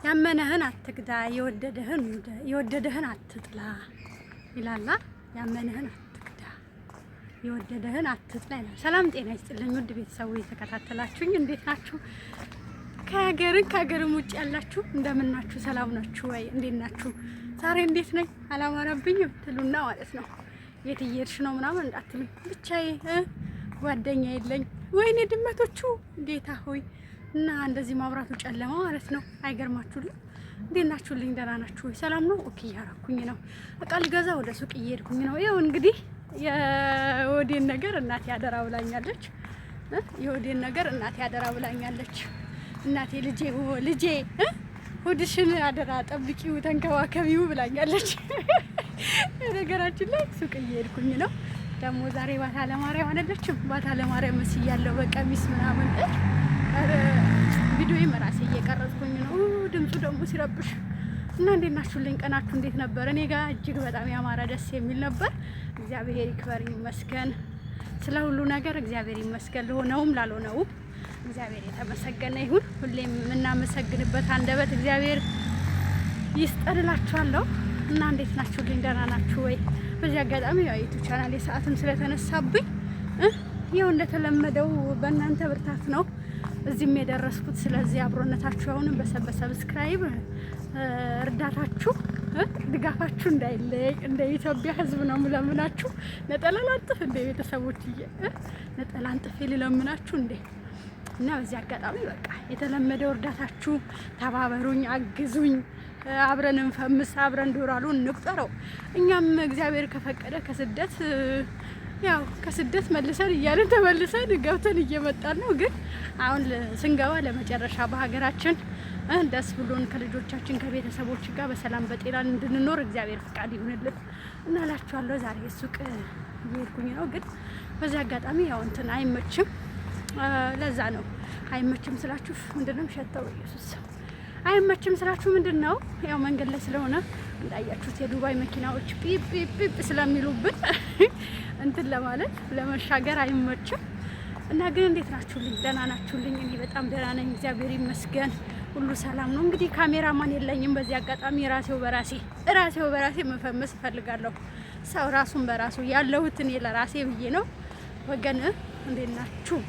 ያመነህን አትክዳ፣ የወደደህን አትጥላ ይላል። ያመነህን አትክዳ፣ የወደደህን አትጥላ ይላል። ሰላም ጤና ይስጥልኝ ውድ ቤተሰቦች የተከታተላችሁኝ እንዴት ናችሁ? ከሀገርም ውጭ ያላችሁ እንደምን ናችሁ? ሰላም ናችሁ ወይ? እንዴት ናችሁ? ዛሬ እንዴት ነኝ አላማረብኝም ትሉና ማለት ነው። የት እየሄድሽ ነው ምናምን እንዳትሉኝ፣ ብቻዬ ጓደኛ የለኝ። ወይኔ ድመቶቹ ጌታ ሆይ! እና እንደዚህ ማብራቱ ጨለማ ማለት ነው። አይገርማችሁልኝ? እንዴት ናችሁልኝ? ደህና ናችሁ ወይ? ሰላም ነው? ኦኬ እያረኩኝ ነው። እቃ ልገዛ ወደ ሱቅ እየሄድኩኝ ነው። ይኸው እንግዲህ የወዴን ነገር እናቴ አደራ ብላኛለች። የወዴን ነገር እናቴ አደራ ብላኛለች። እናቴ ልጄ ሆድሽን አደራ ጠብቂው፣ ተንከባከቢው ብላኛለች። ነገራችን ላይ ሱቅ እየሄድኩኝ ነው። ደግሞ ዛሬ ባታ ለማርያም አይደለችም? ባታ ለማርያም መስያለሁ በቀሚስ ምናምን። ቪዲዮዬ መራሴ እየቀረጽኩኝ ነው። ድምፁ ደግሞ ሲረብሽ እና እንዴት ናችሁልኝ? ቀናችሁ እንዴት ነበር? እኔ ጋር እጅግ በጣም ያማረ ደስ የሚል ነበር። እግዚአብሔር ይክበር ይመስገን። ስለ ሁሉ ነገር እግዚአብሔር ይመስገን። ለሆነውም ላልሆነውም እግዚአብሔር የተመሰገነ ይሁን። ሁሌም የምናመሰግንበት አንደበት እግዚአብሔር ይስጠልላችኋለሁ። እና እንዴት ናችሁልኝ? ደህና ናችሁ ወይ? በዚህ አጋጣሚ ያው ዩቲዩብ ቻናል ሰዓትም ስለተነሳብኝ ይኸው እንደተለመደው በእናንተ ብርታት ነው እዚህም የደረስኩት። ስለዚህ አብሮነታችሁ አሁንም በሰብስክራይብ እርዳታችሁ ድጋፋችሁ እንዳይለይ እንደ ኢትዮጵያ ሕዝብ ነው የምለምናችሁ። ነጠላ ላንጥፍ እንደ ቤተሰቦችዬ ነጠላ አንጥፌ ልለምናችሁ እንዴ። እና በዚህ አጋጣሚ በቃ የተለመደው እርዳታችሁ ተባበሩኝ፣ አግዙኝ፣ አብረን እንፈምስ፣ አብረን ዶራሉን እንቁጠረው። እኛም እግዚአብሔር ከፈቀደ ከስደት መልሰን እያልን ተመልሰን ገብተን እየመጣን ነው። ግን አሁን ስንገባ ለመጨረሻ በሀገራችን ደስ ብሎን ከልጆቻችን ከቤተሰቦች ጋር በሰላም በጤና እንድንኖር እግዚአብሔር ፍቃድ ይሁንልን እና እላችኋለሁ። ዛሬ ሱቅ እየሄድኩኝ ነው። ግን በዚህ አጋጣሚ ያው እንትን አይመችም። ለዛ ነው አይመችም ስላችሁ ምንድነው ሸተው ኢየሱስ አይመችም ስላችሁ ምንድነው ያው መንገድ ላይ ስለሆነ እንዳያችሁት የዱባይ መኪናዎች ፒፕ ስለሚሉብን እንትን ለማለት ለመሻገር አይመችም። እና ግን እንዴት ናችሁልኝ? ደህና ናችሁልኝ? እኔ በጣም ደህና ነኝ እግዚአብሔር ይመስገን፣ ሁሉ ሰላም ነው። እንግዲህ ካሜራማን የለኝም። በዚህ አጋጣሚ ራሴው በራሴ መፈመስ እፈልጋለሁ። ሰው ራሱን በራሱ ያለሁት እኔ ለራሴ ብዬ ነው። ወገን እንዴት ናችሁ?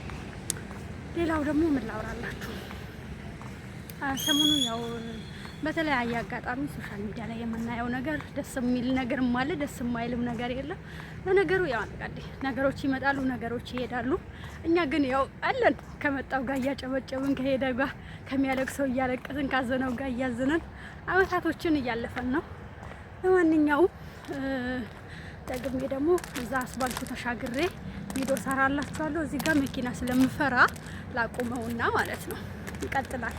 ሌላው ደግሞ ምን ላውራላችሁ? ሰሞኑ ያው በተለያየ አጋጣሚ ሶሻል ሚዲያ ላይ የምናየው ነገር ደስ የሚል ነገርም አለ፣ ደስ የማይልም ነገር የለም። ለነገሩ ያው አንቀዲ ነገሮች ይመጣሉ፣ ነገሮች ይሄዳሉ። እኛ ግን ያው አለን ከመጣው ጋር እያጨበጨብን፣ ከሄደ ጋር ከሚያለቅሰው እያለቀስን፣ ካዘነው ጋር እያዘነን አመታቶችን እያለፈን ነው። ለማንኛውም ደግሜ ደግሞ እዛ አስባልኩ ተሻግሬ ቪዲዮ ሰራላችኋለሁ። እዚህ ጋር መኪና ስለምፈራ ላቆመውና ማለት ነው። ይቀጥላል።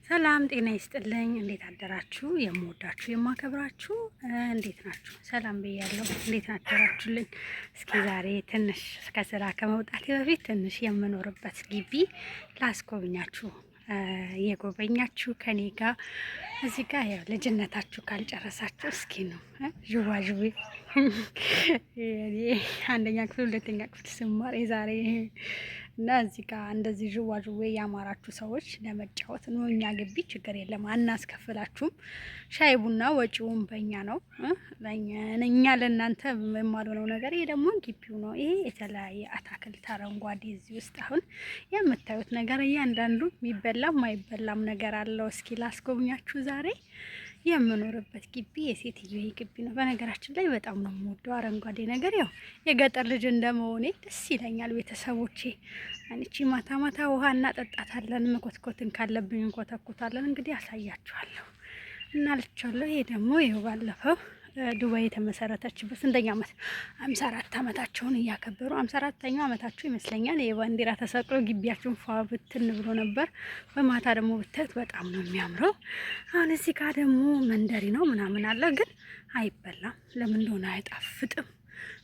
ሰላም ጤና ይስጥልኝ። እንዴት አደራችሁ? የምወዳችሁ የማከብራችሁ እንዴት ናችሁ? ሰላም ብያለሁ። እንዴት አደራችሁልኝ? እስኪ ዛሬ ትንሽ ከስራ ከመውጣቴ በፊት ትንሽ የምኖርበት ግቢ ላስጎብኛችሁ። የጎበኛችሁ ከኔ ጋር እዚህ ጋር ያው ልጅነታችሁ ካልጨረሳችሁ እስኪ ነው ዥዋዥዌ አንደኛ ክፍል ሁለተኛ ክፍል ስማር የዛሬ እና እዚህ ጋር እንደዚህ ዥዋዥዌ ያማራችሁ ሰዎች ለመጫወት ነው። እኛ ግቢ ችግር የለም፣ አናስከፍላችሁም። ሻይ ቡና ወጪውን በእኛ ነው። እኛ ለእናንተ የማልሆነው ነገር ይሄ ደግሞ ግቢው ነው። ይሄ የተለያየ አታክልት አረንጓዴ፣ እዚህ ውስጥ አሁን የምታዩት ነገር እያንዳንዱ የሚበላም ማይበላም ነገር አለው። እስኪ ላስጎብኛችሁ ዛሬ የምኖርበት ግቢ የሴትዮ ግቢ ነው። በነገራችን ላይ በጣም ነው የምወደው አረንጓዴ ነገር። ያው የገጠር ልጅ እንደመሆኔ ደስ ይለኛል። ቤተሰቦቼ አንቺ ማታ ማታ ውሃ እናጠጣታለን፣ መኮትኮትን ካለብኝ እንኮተኩታለን። እንግዲህ አሳያችኋለሁ እና ልቻለሁ። ይሄ ደግሞ ይኸው ባለፈው ዱባይ የተመሰረተችበት ስንተኛ ዓመት 54 ዓመታቸውን እያከበሩ 54ኛው ዓመታቸው ይመስለኛል። የባንዲራ ተሰቅሎ ግቢያቸውን ፏ ብትን ብሎ ነበር። በማታ ደግሞ ብታዩት በጣም ነው የሚያምረው። አሁን እዚህ ጋር ደግሞ መንደሪ ነው ምናምን አለ፣ ግን አይበላም። ለምን እንደሆነ አይጣፍጥም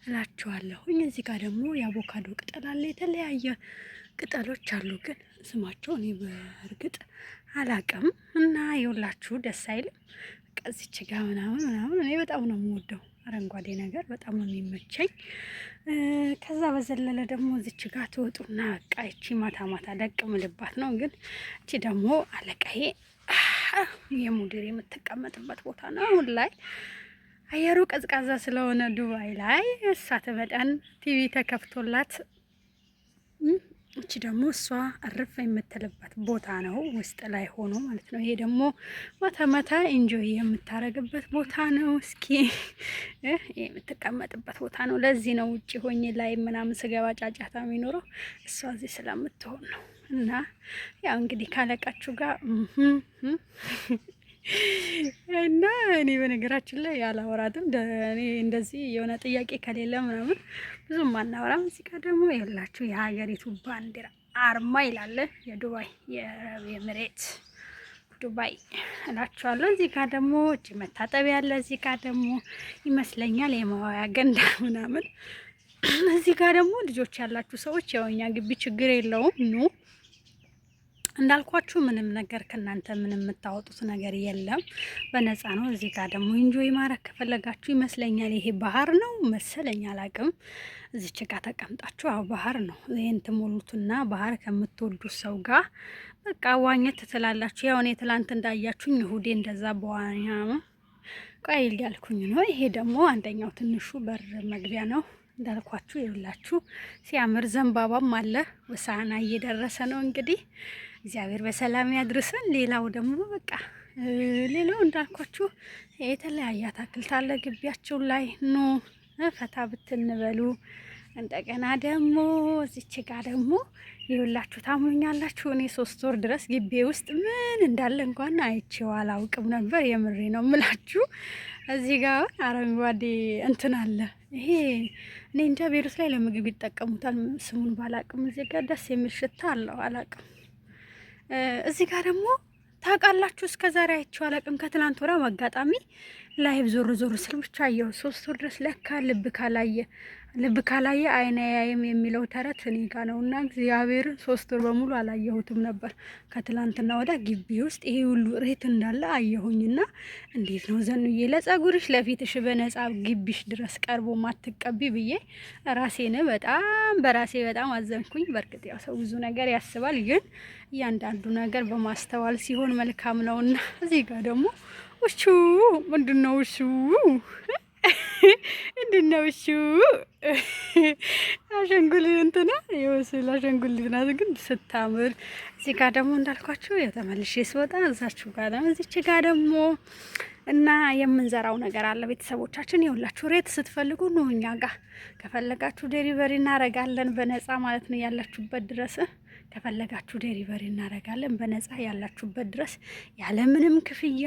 እላችኋለሁ። እዚህ ጋር ደግሞ የአቮካዶ ቅጠል አለ፣ የተለያየ ቅጠሎች አሉ፣ ግን ስማቸው እኔ በእርግጥ አላቅም። እና ይኸውላችሁ ደስ አይልም። ቀዝች ጋር ምናምን እኔ በጣም ነው የምወደው አረንጓዴ ነገር በጣም ነው የሚመቸኝ። ከዛ በዘለለ ደግሞ እዚች ጋር ትወጡና በቃ እቺ ማታ ማታ ደቅ ምልባት ነው። ግን እቺ ደግሞ አለቃዬ የሙዲር የምትቀመጥበት ቦታ ነው። አሁን ላይ አየሩ ቀዝቃዛ ስለሆነ ዱባይ ላይ እሳተ መጠን ቲቪ ተከፍቶላት እቺ ደግሞ እሷ አረፍ የምትልበት ቦታ ነው፣ ውስጥ ላይ ሆኖ ማለት ነው። ይሄ ደግሞ ማታ ማታ ኢንጆይ የምታረግበት ቦታ ነው። እስኪ የምትቀመጥበት ቦታ ነው። ለዚህ ነው ውጪ ሆኜ ላይ ምናምን ስገባ ጫጫታ የሚኖረው እሷ እዚህ ስለምትሆን ነው። እና ያው እንግዲህ ካለቃችሁ ጋር እና እኔ በነገራችን ላይ ያላወራትም እኔ እንደዚህ የሆነ ጥያቄ ከሌለ ምናምን ብዙም አናወራም። እዚህ ጋር ደግሞ የላችሁ የሀገሪቱ ባንዲራ አርማ ይላል የዱባይ የኤሚሬት ዱባይ እላችኋለሁ። እዚህ ጋር ደግሞ እጅ መታጠቢያ ያለ፣ እዚህ ጋር ደግሞ ይመስለኛል የመዋያ ገንዳ ምናምን። እዚህ ጋር ደግሞ ልጆች ያላችሁ ሰዎች ያው እኛ ግቢ ችግር የለውም ኑ እንዳልኳችሁ ምንም ነገር ከናንተ ምንም የምታወጡት ነገር የለም፣ በነፃ ነው። እዚህ ጋር ደግሞ ኢንጆይ ማረግ ከፈለጋችሁ ይመስለኛል ይሄ ባህር ነው መሰለኝ አላቅም። እዚች ጋር ተቀምጣችሁ አው ባህር ነው ይሄን ትሞሉትና ባህር ከምትወዱት ሰው ጋር በቃ ዋኘት ትላላችሁ። ያው እኔ ትላንት እንዳያችሁኝ እሁዴ እንደዛ በዋኛ ቃይል ያልኩኝ ነው። ይሄ ደግሞ አንደኛው ትንሹ በር መግቢያ ነው። እንዳልኳችሁ ይውላችሁ ሲያምር ዘንባባም አለ። ወሳና እየደረሰ ነው እንግዲህ እግዚአብሔር በሰላም ያድርሰን። ሌላው ደግሞ በቃ ሌላው እንዳልኳችሁ የተለያየ አትክልት አለ ግቢያችሁ ላይ ኖ ፈታ ብትንበሉ። እንደገና ደግሞ እዚች ጋር ደግሞ ይውላችሁ ታሙኛላችሁ። እኔ 3 ወር ድረስ ግቢ ውስጥ ምን እንዳለ እንኳን አይቼው አላውቅም ነበር። የምሬ ነው ምላችሁ። እዚህ ጋር አረንጓዴ እንትን አለ። ይሄ እኔ እንጃ ቤሩት ላይ ለምግብ ይጠቀሙታል፣ ስሙን ባላቅም። እዚህ ጋር ደስ የሚል ሽታ አለው፣ አላቅም። እዚህ ጋር ደግሞ ታውቃላችሁ እስከዛሬ አይቼው አላቅም። ከትላንት ወራ አጋጣሚ ላይቭ ዞር ዞር ስል ብቻ አየሁ። 3 ወር ድረስ ለካ ልብ ካላየ አይን አያይም የሚለው ተረት እኔ ጋ ነውና እግዚአብሔር 3 ወር በሙሉ አላየሁትም ነበር። ከትላንትና ወዳ ግቢ ውስጥ ይሄ ሁሉ ሬት እንዳለ አየሁኝና እንዴት ነው ዘኑዬ ለጸጉርሽ ለፊትሽ በነጻ ግቢሽ ድረስ ቀርቦ ማትቀቢ ብዬ ራሴን በራሴ በጣም አዘንኩኝ። በርግጥ ያው ሰው ብዙ ነገር ያስባል፣ ግን እያንዳንዱ ነገር በማስተዋል ሲሆን መልካም ነውና እዚህ ጋር ደግሞ ውሹ ምንድነው ውሹ ምንድነው ውሹ አሸንጉሊት እንትና የወሰላ አሸንጉሊት ናት፣ ግን ስታምር። እዚህ ጋር ደግሞ እንዳልኳችሁ የተመልሼ ስወጣ እዛችሁ ጋር ነው። እዚች ጋር ደግሞ እና የምንዘራው ነገር አለ። ቤተሰቦቻችን ይኸውላችሁ ሬት ስትፈልጉ ነው እኛ ጋር ከፈለጋችሁ ዴሊቨሪ እናረጋለን በነፃ ማለት ነው። ያላችሁበት ድረስ ከፈለጋችሁ ዴሊቨሪ እናረጋለን በነፃ ያላችሁበት ድረስ ያለምንም ክፍያ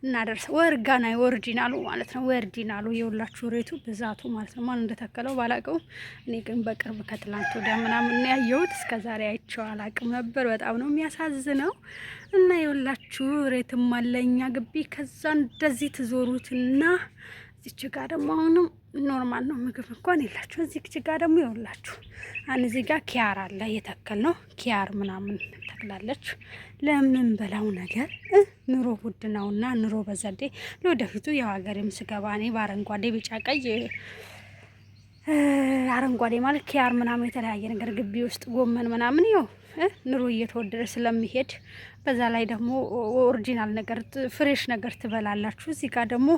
እናደርስ። ወርጋና ኦሪጂናሉ ማለት ነው። ኦሪጂናሉ የሁላችሁ ሬቱ ብዛቱ ማለት ነው። ማን እንደተከለው ባላቀው፣ እኔ ግን በቅርብ ከትላንት ወዲያ ምናምን ያየሁት እስከዛሬ አይቼው አላቅም ነበር። በጣም ነው የሚያሳዝነው። እና የሁላችሁ ሬትም አለኛ ግቢ። ከዛ እንደዚህ ትዞሩትና እዚች ጋር ደግሞ አሁንም ኖርማል ነው፣ ምግብ እንኳን የላችሁ። እዚች ጋር ደግሞ ይኸውላችሁ እዚህ ጋር ኪያር አለ የተከል ነው። ኪያር ምናምን ተክላለች። ለምን በላው ነገር ኑሮ ውድ ነውና ኑሮ በዘዴ ለወደፊቱ ያው ሀገሬም ስገባ እኔ በአረንጓዴ ቢጫ ቀይ አረንጓዴ ማለት ኪያር ምናምን የተለያየ ነገር ግቢ ውስጥ ጎመን ምናምን ይኸው ኑሮ እየተወደደ ስለሚሄድ በዛ ላይ ደግሞ ኦሪጂናል ነገር ፍሬሽ ነገር ትበላላችሁ። እዚህ ጋር ደግሞ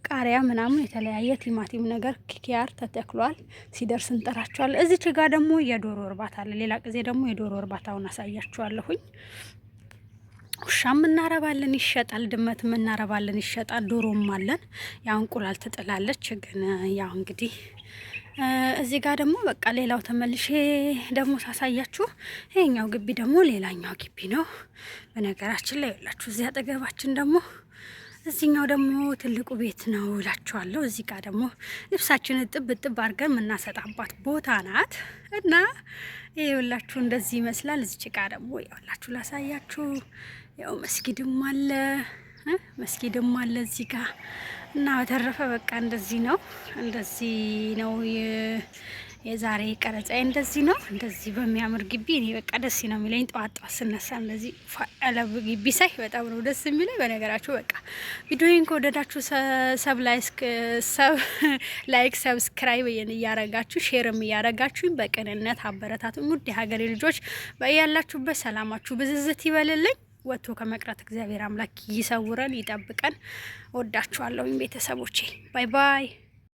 ቃሪያ ምናምን የተለያየ ቲማቲም ነገር ኪያር ተተክሏል። ሲደርስ እንጠራችኋለን። እዚች ጋር ደግሞ የዶሮ እርባታ አለ። ሌላ ጊዜ ደግሞ የዶሮ እርባታውን አሳያችኋለሁኝ። ውሻም እናረባለን ይሸጣል፣ ድመትም እናረባለን ይሸጣል፣ ዶሮም አለን። ያው እንቁላል ትጥላለች። ግን ያው እንግዲህ እዚህ ጋር ደግሞ በቃ ሌላው ተመልሼ ደግሞ ሳሳያችሁ ይሄኛው ግቢ ደግሞ ሌላኛው ግቢ ነው። በነገራችን ላይ ያላችሁ እዚህ አጠገባችን ደግሞ እዚህኛው ደግሞ ትልቁ ቤት ነው እላችኋለሁ። እዚህ ጋር ደግሞ ልብሳችንን ጥብ አድርገን የምናሰጣባት ቦታ ናት እና ይሄ ሁላችሁ እንደዚህ ይመስላል። እዚች ጋር ደግሞ ያላችሁ ላሳያችሁ፣ ያው መስጊድም አለ እዚህ ጋር እና በተረፈ በቃ እንደዚህ ነው የዛሬ ቀረጻዬ እንደዚህ ነው። እንደዚህ በሚያምር ግቢ እኔ በቃ ደስ ነው የሚለኝ። ጠዋት ጠዋት ስነሳ እንደዚህ ፋለ ግቢ ሳይ በጣም ነው ደስ የሚለኝ። በነገራችሁ በቃ ቪዲዮዬን ከወደዳችሁ ላይክ ሰብስክራይብ እያረጋችሁ ሼርም እያረጋችሁኝ በቅንነት አበረታቱኝ። ውድ የሀገሬ ልጆች በያላችሁበት ሰላማችሁ ብዝዝት ይበልልኝ። ወጥቶ ከመቅረት እግዚአብሔር አምላክ ይሰውረን ይጠብቀን። ወዳችኋለሁኝ ቤተሰቦቼ። ባይ ባይ።